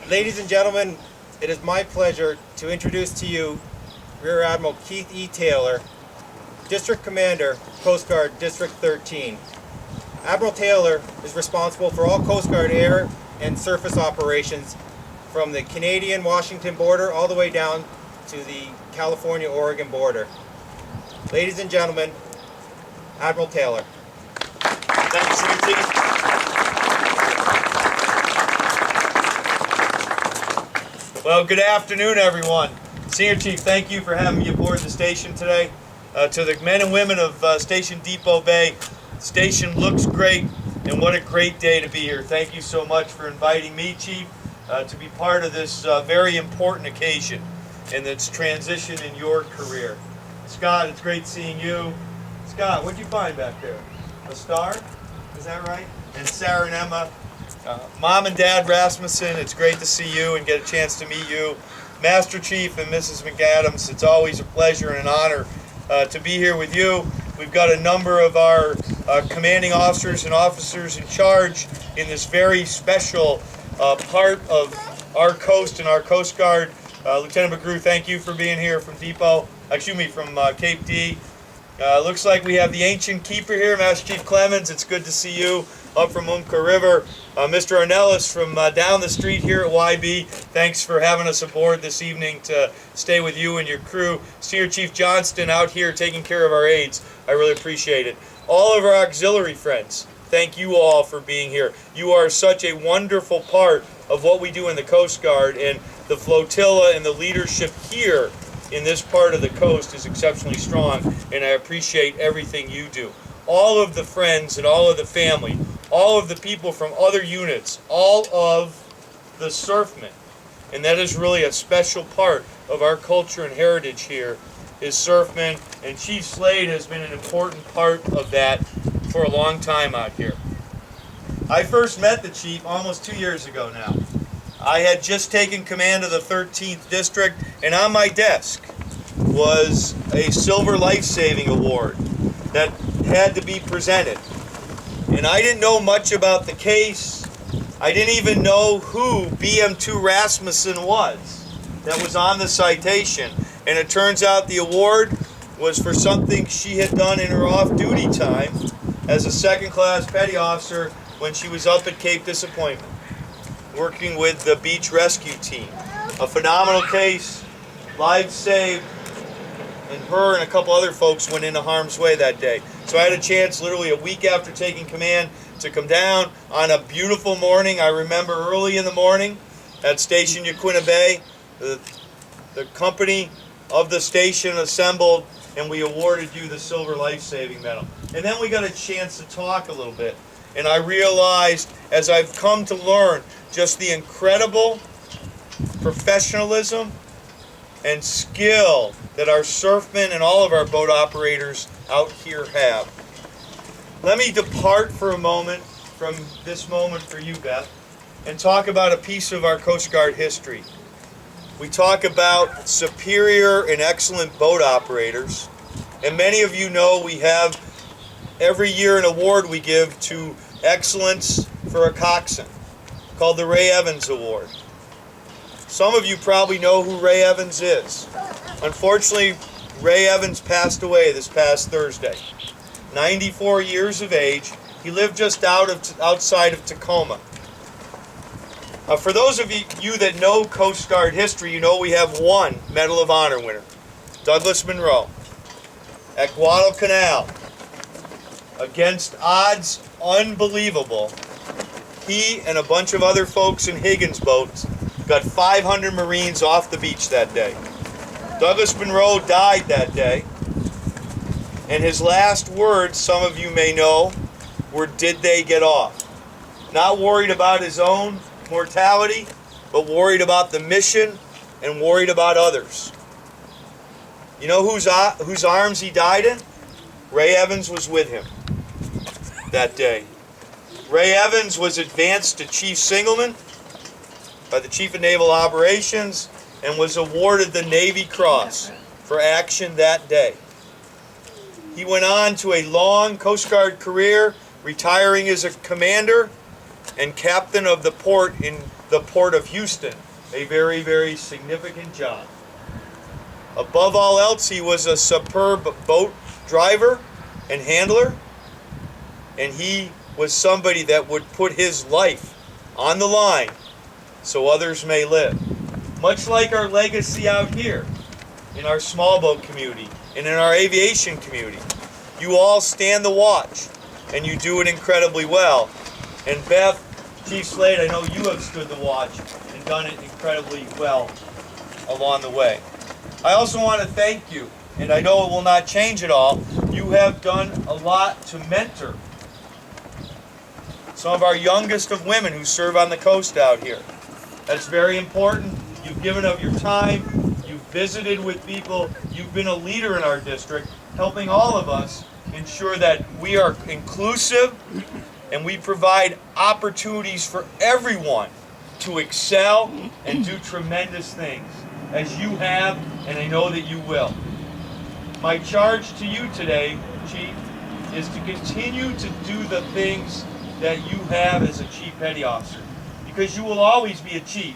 Ladies and gentlemen, it is my pleasure to introduce to you Rear Admiral Keith E. Taylor, District Commander, Coast Guard District 13. Admiral Taylor is responsible for all Coast Guard air and surface operations from the Canadian-Washington border all the way down to the California-Oregon border. Ladies and gentlemen, Admiral Taylor. Thanks, Chief. Well, good afternoon, everyone. Senior Chief, thank you for having me aboard the station today. To the men and women of Station Depot Bay, the station looks great, and what a great day to be here. Thank you so much for inviting me, Chief, to be part of this very important occasion and its transition in your career. Scott, it's great seeing you. Scott, what'd you find back there? A star? Is that right? And Sarah and Emma. Mom and Dad Rasmussen, it's great to see you and get a chance to meet you. Master Chief and Mrs. McAdams, it's always a pleasure and an honor to be here with you. We've got a number of our commanding officers and officers in charge in this very special part of our coast and our Coast Guard. Lieutenant McGrew, thank you for being here from from Cape D. Looks like we have the ancient keeper here, Master Chief Clemens. It's good to see you up from Umpqua River. Mr. Arnellis from down the street here at YB, thanks for having us aboard this evening to stay with you and your crew. Senior Chief Johnston out here taking care of our aides. I really appreciate it. All of our auxiliary friends, thank you all for being here. You are such a wonderful part of what we do in the Coast Guard, and the flotilla and the leadership here in this part of the coast is exceptionally strong, and I appreciate everything you do. All of the friends and all of the family, all of the people from other units, all of the surfmen, and that is really a special part of our culture and heritage here, is surfmen, and Chief Slade has been an important part of that for a long time out here. I first met the Chief almost 2 years ago now. I had just taken command of the 13th District, and on my desk was a Silver Life-Saving Award that had to be presented. And I didn't know much about the case. I didn't even know who BM2 Rasmussen was that was on the citation. And it turns out the award was for something she had done in her off-duty time as a second-class petty officer when she was up at Cape Disappointment, working with the beach rescue team. A phenomenal case, lives saved, and her and a couple other folks went into harm's way that day. So I had a chance literally a week after taking command to come down on a beautiful morning. I remember early in the morning at Station Yaquina Bay, the company of the station assembled and we awarded you the Silver Life-Saving Medal. And then we got a chance to talk a little bit. And I realized, as I've come to learn, just the incredible professionalism and skill that our surfmen and all of our boat operators out here have. Let me depart for a moment from this moment for you, Beth, and talk about a piece of our Coast Guard history. We talk about superior and excellent boat operators, and many of you know we have every year an award we give to excellence for a coxswain called the Ray Evans Award. Some of you probably know who Ray Evans is. Unfortunately, Ray Evans passed away this past Thursday. 94 years of age. He lived just outside of Tacoma. For those of you that know Coast Guard history, you know we have one Medal of Honor winner, Douglas Monroe, at Guadalcanal. Against odds unbelievable, he and a bunch of other folks in Higgins boats got 500 Marines off the beach that day. Douglas Monroe died that day, and his last words, some of you may know, were, "Did they get off?" Not worried about his own mortality, but worried about the mission and worried about others. You know whose arms he died in? Ray Evans was with him that day. Ray Evans was advanced to Chief Singleman by the Chief of Naval Operations and was awarded the Navy Cross for action that day. He went on to a long Coast Guard career, retiring as a commander and captain of the port in the Port of Houston. A very, very significant job. Above all else, he was a superb boat driver and handler, and he was somebody that would put his life on the line so others may live. Much like our legacy out here in our small boat community and in our aviation community. You all stand the watch, and you do it incredibly well. And Beth, Chief Slade, I know you have stood the watch and done it incredibly well along the way. I also want to thank you, and I know it will not change at all. You have done a lot to mentor some of our youngest of women who serve on the coast out here. That's very important. You've given of your time, you've visited with people, you've been a leader in our district, helping all of us ensure that we are inclusive and we provide opportunities for everyone to excel and do tremendous things, as you have, and I know that you will. My charge to you today, Chief, is to continue to do the things that you have as a Chief Petty Officer, because you will always be a Chief,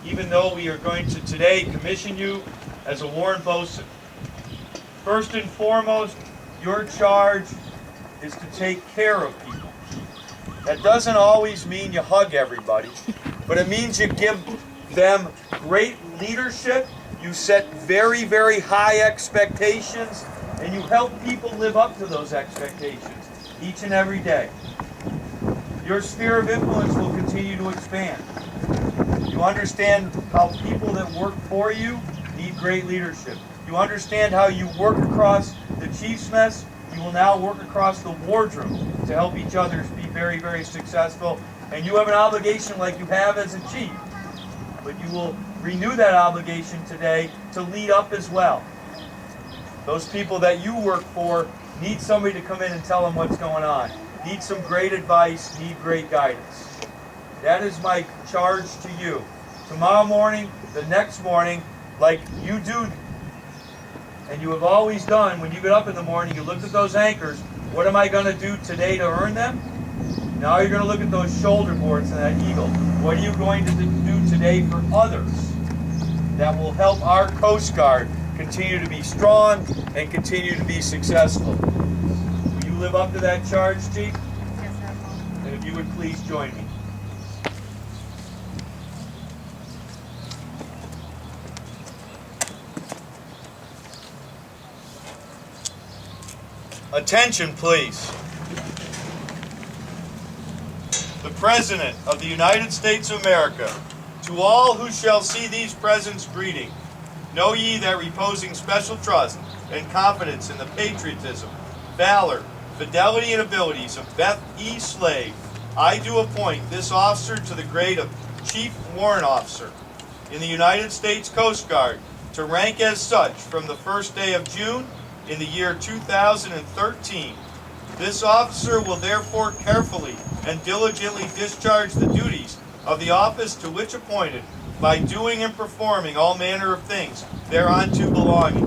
even though we are going to today commission you as a Warrant Bosun. First and foremost, your charge is to take care of people. That doesn't always mean you hug everybody, but it means you give them great leadership, you set very, very high expectations, and you help people live up to those expectations each and every day. Your sphere of influence will continue to expand. You understand how people that work for you need great leadership. You understand how you work across the Chief's Mess. You will now work across the wardroom to help each other be very, very successful. And you have an obligation like you have as a Chief, but you will renew that obligation today to lead up as well. Those people that you work for need somebody to come in and tell them what's going on. Need some great advice, need great guidance. That is my charge to you. Tomorrow morning, the next morning, like you do, and you have always done, when you get up in the morning, you look at those anchors. What am I going to do today to earn them? Now you're going to look at those shoulder boards and that eagle. What are you going to do today for others that will help our Coast Guard continue to be strong and continue to be successful? Will you live up to that charge, Chief? Yes, sir. And if you would please join me. Attention, please. The President of the United States of America, to all who shall see these presents greeting, know ye that reposing special trust and confidence in the patriotism, valor, fidelity, and abilities of Beth E. Slade, I do appoint this officer to the grade of Chief Warrant Officer in the United States Coast Guard, to rank as such from the first day of June in the year 2013. This officer will therefore carefully and diligently discharge the duties of the office to which appointed, by doing and performing all manner of things thereunto belonging.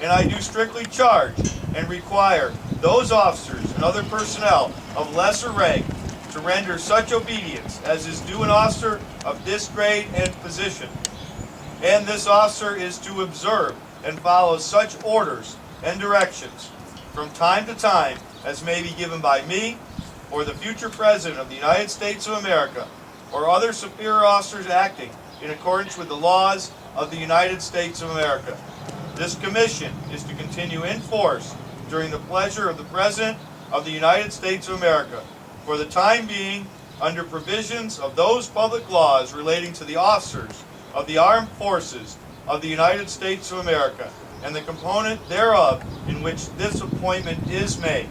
And I do strictly charge and require those officers and other personnel of lesser rank to render such obedience as is due an officer of this grade and position. And this officer is to observe and follow such orders and directions from time to time as may be given by me or the future President of the United States of America or other superior officers acting in accordance with the laws of the United States of America. This commission is to continue in force during the pleasure of the President of the United States of America, for the time being under provisions of those public laws relating to the officers of the armed forces of the United States of America, and the component thereof in which this appointment is made.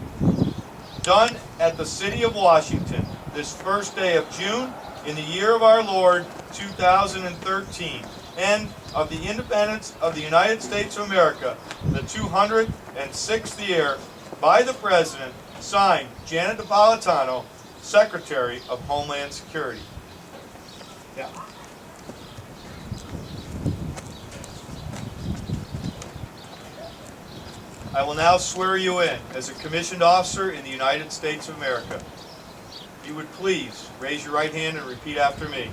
Done at the City of Washington, this first day of June, in the year of our Lord, 2013, and of the independence of the United States of America, the 206th year, by the President, signed, Janet Napolitano, Secretary of Homeland Security. Yeah. I will now swear you in as a commissioned officer in the United States of America. If you would please raise your right hand and repeat after me.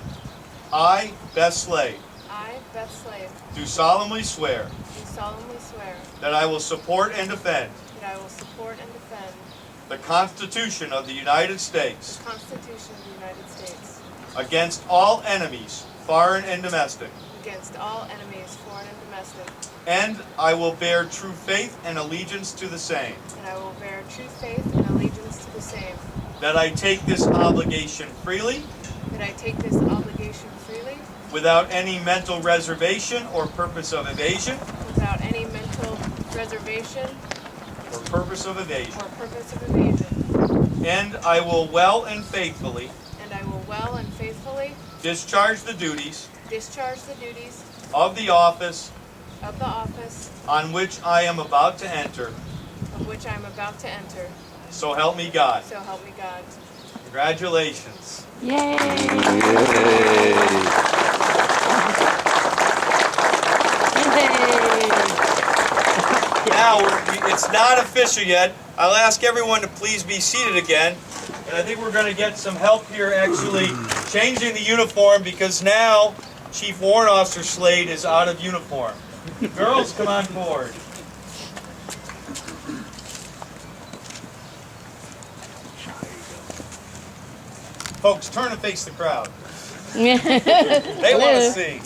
I, Beth Slade, I, Beth Slade, do solemnly swear do solemnly swear that I will support and defend that I will support and defend the Constitution of the United States the Constitution of the United States against all enemies, foreign and domestic, against all enemies, foreign and domestic, and I will bear true faith and allegiance to the same, and I will bear true faith and allegiance to the same, that I take this obligation freely, that I take this obligation freely, without any mental reservation or purpose of evasion, without any mental reservation or purpose of evasion, or purpose of evasion, and I will well and faithfully and I will well and faithfully discharge the duties discharge the duties of the office of the office on which I am about to enter. of which I am about to enter. So help me God. So help me God. Congratulations. Yay! Now, it's not official yet. I'll ask everyone to please be seated again. And I think we're going to get some help here actually changing the uniform because now Chief Warrant Officer Slade is out of uniform. Girls, come on forward. Folks, turn and face the crowd. They want to see.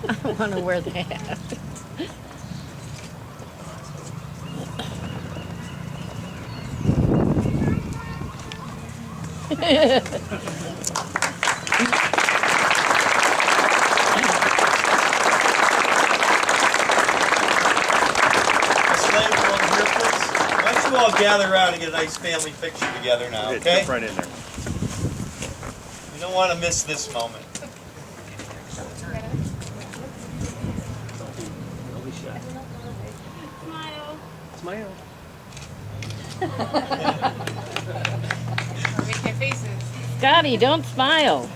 I want to wear the hat. Why don't you all gather around and get a nice family picture together now, okay? Jump right in there. You don't want to miss this moment. Smile. Make their faces. Scotty, don't smile.